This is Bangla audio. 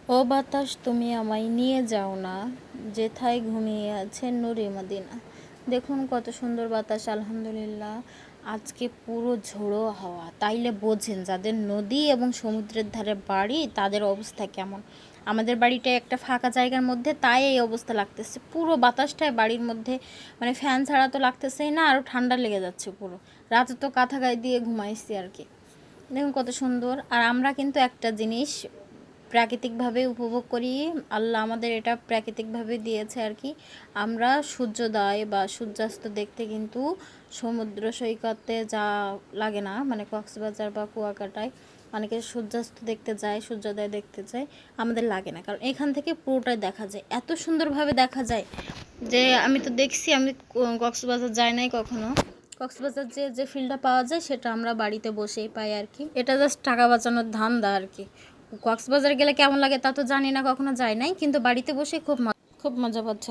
ও বাতাস তুমি আমায় নিয়ে যাও না, যেথায় ঘুমিয়ে আছে নূরে মদিনা। দেখুন কত সুন্দর বাতাস, আলহামদুলিল্লাহ। আজকে পুরো ঝোড়ো হাওয়া, তাইলে বোঝেন যাদের নদী এবং সমুদ্রের ধারে বাড়ি তাদের অবস্থা কেমন। আমাদের বাড়িটা একটা ফাঁকা জায়গার মধ্যে, তাই এই অবস্থা লাগতেছে। পুরো বাতাসটাই বাড়ির মধ্যে, মানে ফ্যান ছাড়া তো লাগতেছেই না, আরও ঠান্ডা লেগে যাচ্ছে পুরো। রাতে তো কাঁথা গায়ে দিয়ে ঘুমাইছি আর কি। দেখুন কত সুন্দর। আর আমরা কিন্তু একটা জিনিস প্রাকৃতিকভাবে উপভোগ করি, আল্লাহ আমাদের এটা প্রাকৃতিকভাবে দিয়েছে আর কি। আমরা সূর্যোদয় বা সূর্যাস্ত দেখতে কিন্তু সমুদ্র সৈকতে যা লাগে না, মানে কক্সবাজার বা কুয়াকাটায় অনেকে সূর্যাস্ত দেখতে যায়, সূর্যোদয় দেখতে যায়, আমাদের লাগে না, কারণ এখান থেকে পুরোটাই দেখা যায়, এত সুন্দরভাবে দেখা যায় যে আমি তো দেখছি। আমি কক্সবাজার যাই নাই কখনো। কক্সবাজার যে ফিলটা পাওয়া যায় সেটা আমরা বাড়িতে বসেই পাই আর কি। এটা জাস্ট টাকা বাঁচানোর ধান্দা আর কি। কক্সবাজার গেলে কেমন লাগে তা তো জানি না, কখনো যাই নাই, কিন্তু বাড়িতে বসে খুব মজা পাচ্ছে।